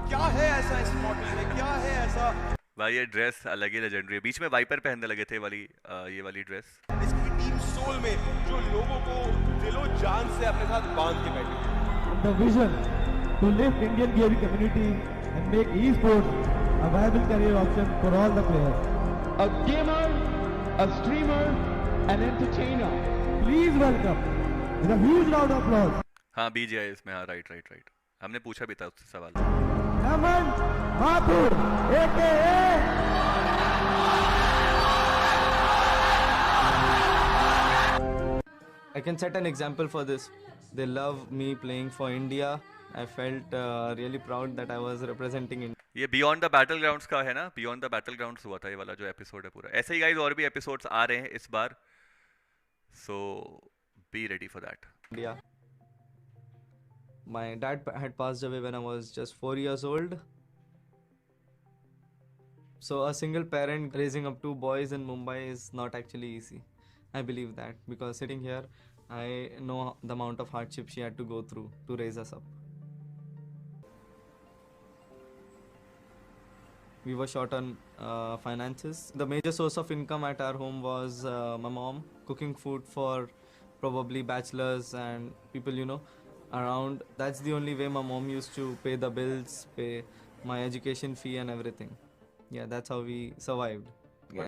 क्या है ऐसा इस मॉडल में, क्या है ऐसा भाई ये ड्रेस अलग ही लेजेंडरी है। बीच में वाइपर पहनने लगे थे वाली ये वाली ड्रेस। इसकी टीम सोल में, जो लोगों को दिलो जान से अपने साथ बांध के बैठी है। The vision to lift Indian gaming community and make esports a viable career option for all the players. A gamer, a streamer, an entertainer. Please welcome with a huge round of applause. हाँ BGI इसमें, हाँ right right right, हमने पूछा भी था उससे सवाल। Naman Mathur, aka I can set an example for this. They love me playing for India. I felt really proud that I was representing India. ये बियॉन्ड द बैटल ग्राउंड्स का है ना, बियॉन्ड द बैटल ग्राउंड्स हुआ था ये वाला जो episode है पूरा। ऐसे ही गाइस और भी एपिसोड्स आ रहे हैं इस बार, so be ready for that. India. My dad had passed away when I was just 4 years old. So a single parent raising up 2 boys in Mumbai is not actually easy. I believe that because sitting here, I know the amount of hardship she had to go through to raise us up. We were short on finances. The major source of income at our home was my mom cooking food for probably bachelors and people, around. That's the only way my mom used to pay the bills, pay my education fee and everything. Yeah, that's how we survived. Yeah.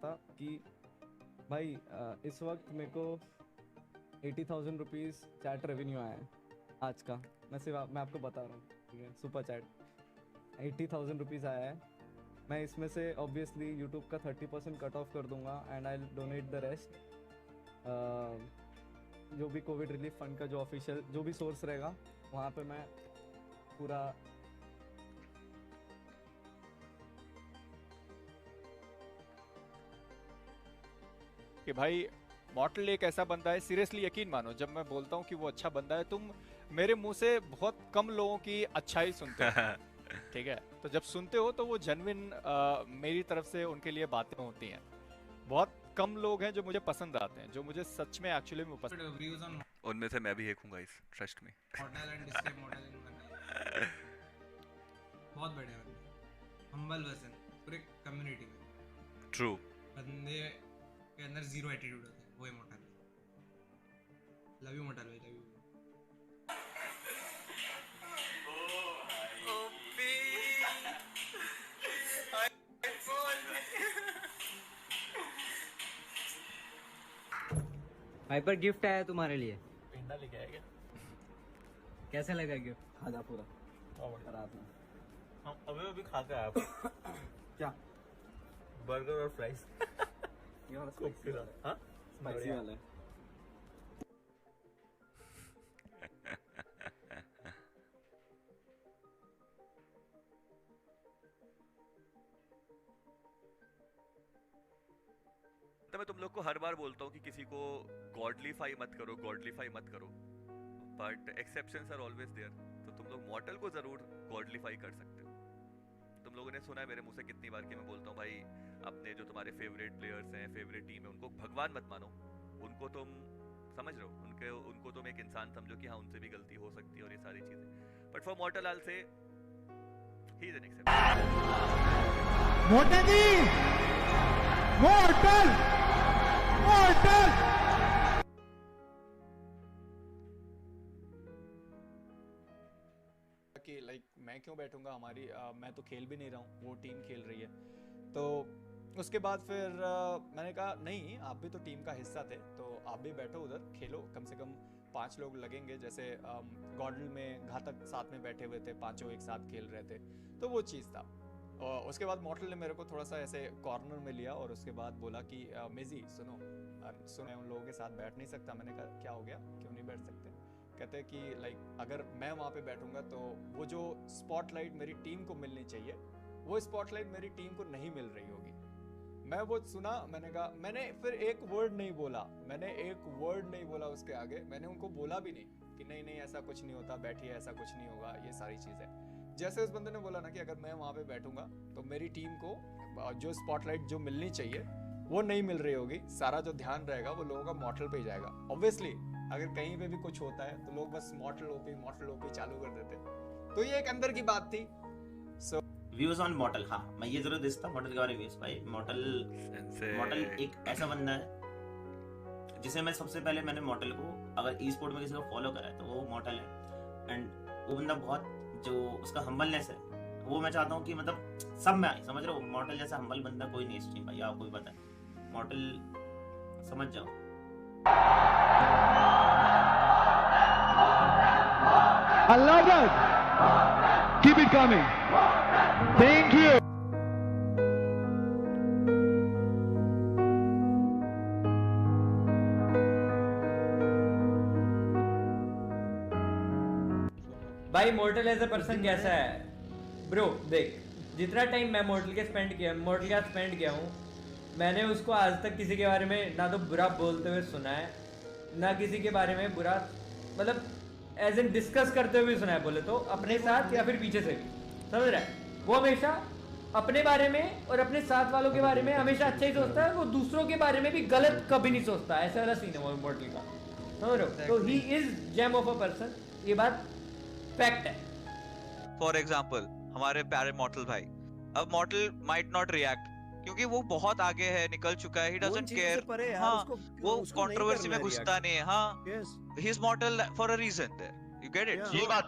था कि भाई इस वक्त मेरे को 80,000 rupees chat revenue आया है आज का। मैं आपको बता रहा हूँ, ठीक है, सुपर चैट 80,000 रुपीज़ आया है। मैं इसमें से ऑब्वियसली यूट्यूब का 30% कट ऑफ कर दूंगा and I donate the rest. जो भी कोविड रिलीफ फंड का जो ऑफिशियल जो भी सोर्स रहेगा वहाँ पे मैं पूरा कि भाई मॉर्टल एक ऐसा बंदा है, सीरियसली यकीन मानो जब मैं बोलता हूँ कि वो अच्छा बंदा है, तुम मेरे मुंह से बहुत कम लोगों की अच्छाई सुनते हो ठीक है, तो जब सुनते हो तो वो जेन्युइन मेरी तरफ से उनके लिए बातें होती हैं। बहुत कम लोग हैं जो मुझे पसंद आते हैं, जो मुझे सच में एक्चुअली में पसंद। उनमें से मैं भी एक हूँ guys, trust me. Model and display model बहुत बढ़िया बंदे, हम्बल पर्सन पूरे कम्युनिटी में। ट्रू। बंदे के अंदर जीरो एटीट्यूड होता है, वो है मोटल। लव यू मोटल भाई, लव यू। हाइपर गिफ्ट आया तुम्हारे लिए। पिंडा लेके आया क्या? कैसा लगा गिफ्ट? खाजा पूरा रात में हम अभी खा के आया क्या बर्गर और फ्राइज स्पाइसी वाला है। तो मैं तुम लोग को हर बार बोलता हूँ कि किसी को गॉडलीफाई मत करो, गॉडलीफाई मत करो, but exceptions are always there. तो तुम लोग मॉर्टल को जरूर गॉडलीफाई कर सकते हो। तुम लोगों ने सुना है मेरे मुंह से कितनी बार कि मैं बोलता हूँ भाई अपने जो तुम्हारे फेवरेट प्लेयर्स हैं, फेवरेट टीम है, उनको भगवान मत मानो, उनको तुम समझ रहे हो, उनको तुम एक इंसान समझो कि हाँ उनसे भी गलती हो सकती है और ये सारी चीजें। But for मॉर्टल I will say he is an exception. Motegi मॉर्टल मॉर्टल कि लाइक मैं क्यों बैठूंगा, हमारी मैं तो खेल भी नहीं रहा हूँ, वो टीम खेल रही है। तो उसके बाद फिर मैंने कहा नहीं, आप भी तो टीम का हिस्सा थे, तो आप भी बैठो उधर खेलो, कम से कम 5 लोग लगेंगे। जैसे गॉडल में घातक साथ में बैठे हुए थे, 5 एक साथ खेल रहे थे, तो वो चीज़ था। और उसके बाद मॉर्टल ने मेरे को थोड़ा सा ऐसे कॉर्नर में लिया और उसके बाद बोला कि मेजी सुनो, मैं उन लोगों के साथ बैठ नहीं सकता। मैंने कहा क्या हो गया, क्यों नहीं बैठ सकते? कहते हैं कि लाइक अगर मैं वहाँ पे बैठूंगा तो वो जो स्पॉटलाइट मेरी टीम को मिलनी चाहिए, वो स्पॉटलाइट मेरी टीम को नहीं मिल रही होगी। मैं वो सुना, मैंने कहा, मैंने फिर एक वर्ड नहीं बोला उसके आगे। मैंने उनको बोला भी नहीं कि नहीं ऐसा कुछ नहीं होता, बैठिए, ऐसा कुछ नहीं होगा, ये सारी चीज़ें। जैसे उस बंदे ने बोला ना कि अगर मैं वहाँ पे बैठूंगा तो मेरी टीम को जो स्पॉटलाइट जो मिलनी चाहिए वो नहीं मिल रही होगी, सारा जो ध्यान रहेगा वो लोगों का मॉर्टल पे ही जाएगा। ऑब्वियसली अगर कहीं पे भी कुछ होता है तो लोग बस मॉर्टल ओपी चालू कर देते, तो ये एक अंदर की बात थी। सो व्यूज ऑन मॉर्टल, हाँ मैं ये जरूर देखता मॉर्टल के बारे में व्यूज भाई। मॉर्टल एक ऐसा बंदा है जिसे मैं सबसे पहले मैंने मॉर्टल को अगर ई स्पोर्ट में किसी को फॉलो करा है तो वो मॉर्टल है। एंड वो बंदा बहुत जो उसका हम्बलनेस है वो मैं चाहता हूँ कि मतलब सब में आए, समझ रहे हो? मॉर्टल जैसा हम्बल बंदा कोई नहीं स्ट्रीम भाई, आपको भी पता है। मॉर्टल समझ जाओ। I love that. Keep it coming. Thank you. भाई मोर्टल एज अ पर्सन कैसा है ब्रो? देख, जितना टाइम मैं मोर्टल के साथ स्पेंड किया हूँ, मैंने उसको आज तक किसी के बारे में ना तो बुरा बोलते हुए सुना है, ना किसी के बारे में बुरा मतलब एज इन डिस्कस करते हुए सुना है, बोले तो अपने साथ या फिर पीछे से भी, समझ रहा है? वो हमेशा अपने बारे में और अपने साथ वालों के बारे में हमेशा अच्छा ही सोचता है, वो दूसरों के बारे में भी गलत कभी नहीं सोचता। ऐसा वाला सीन है वो मोर्टल का, समझ रहे हो? तो he is gem of a person, ये बात फैक्ट है। फॉर एग्जाम्पल हमारे प्यारे मॉर्टल भाई, अब मॉर्टल माइट नॉट रिएक्ट क्योंकि वो बहुत आगे है, निकल चुका है, ही डजंट केयर। हाँ, वो कंट्रोवर्सी में घुसता नहीं है। हाँ, he is mortal for a reason there, you get it? ये बात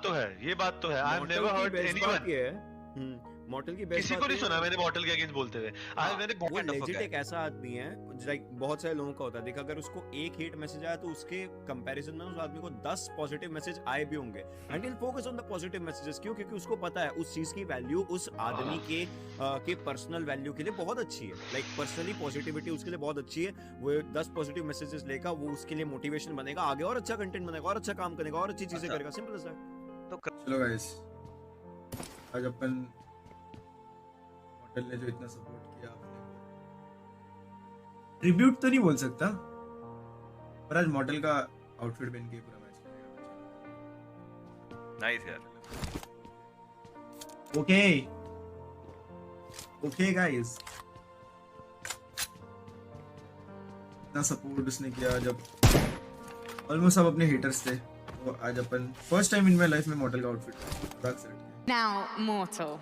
तो है। I have never heard anyone, mortal की किसी को नहीं सुना मैंने मॉर्टल के अगेंस्ट बोलते हुए। आज मैंने वो लेजिट एक ऐसा आदमी है, लाइक बहुत सारे लोगों का होता है, देख अगर उसको एक हेट मैसेज आया तो उसके कंपैरिजन में उस आदमी को 10 पॉजिटिव मैसेज आए भी होंगे, and will focus on the positive messages. क्यों? क्योंकि उसको पता है उस चीज की वैल्यू उस आदमी के पर्सनल वैल्यू के लिए बहुत अच्छी है, लाइक पर्सनली पॉजिटिविटी उसके लिए बहुत अच्छी है। वो 10 पॉजिटिव मैसेजेस लेगा, वो उसके लिए मोटिवेशन बनेगा, आगे और अच्छा कंटेंट बनेगा, और अच्छा काम करेगा, और अच्छी चीजें करेगा, सिंपल एज दैट। तो चलो गाइस, आज अपन ने जो इतना सपोर्ट किया, आपने ट्रिब्यूट तो नहीं बोल सकता, पर आज मॉडल का आउटफिट पहन के पूरा मैच करेगा। नाइस यार। ओके गाइस, इतना सपोर्ट उसने किया जब ऑलमोस्ट सब अपने हेटर्स थे, तो आज अपन first time in my life में मॉडल का आउटफिट रख सकते हैं। Now, Mortal,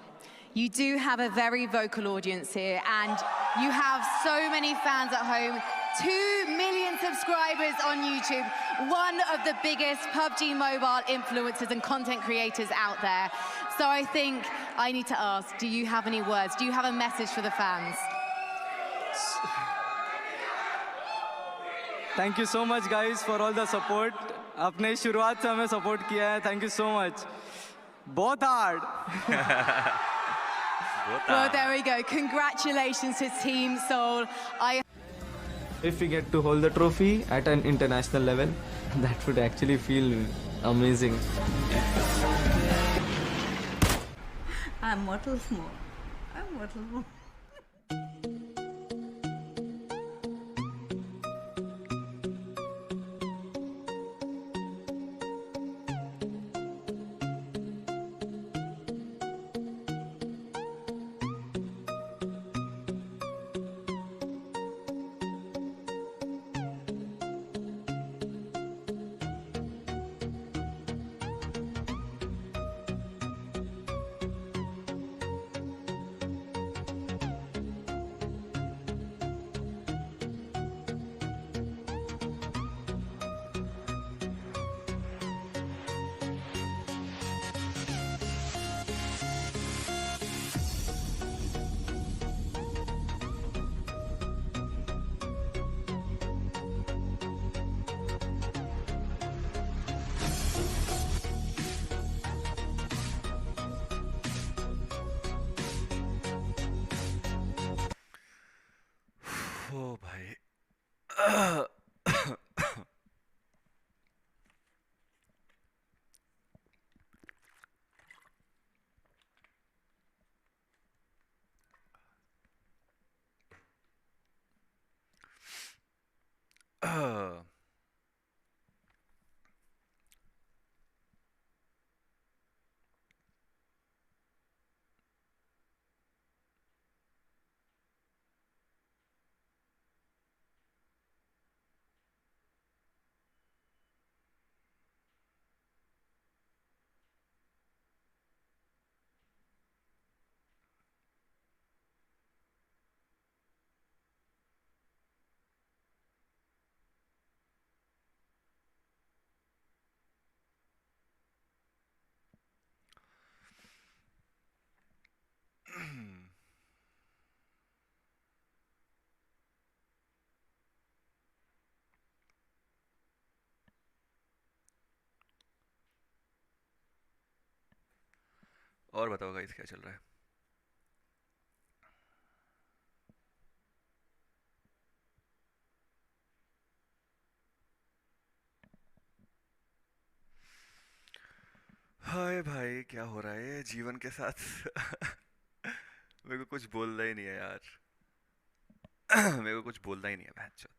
you do have a very vocal audience here, and you have so many fans at home. 2 million subscribers on YouTube. One of the biggest PUBG Mobile influencers and content creators out there. So I think I need to ask, do you have any words? Do you have a message for the fans? Thank you so much guys for all the support. आपने शुरुआत से हमें support किया है, thank you so much. बहुत hard. Well, there we go. Congratulations to Team Soul. If we get to hold the trophy at an international level, that would actually feel amazing. I'm Mortal Small. I'm Mortal Small. ओ भाई। और बताओ guys क्या चल रहा है? हाय भाई, क्या हो रहा है जीवन के साथ? मेरे को कुछ बोलना ही नहीं है यार। मेरे को कुछ बोलना ही नहीं है बहनचोद।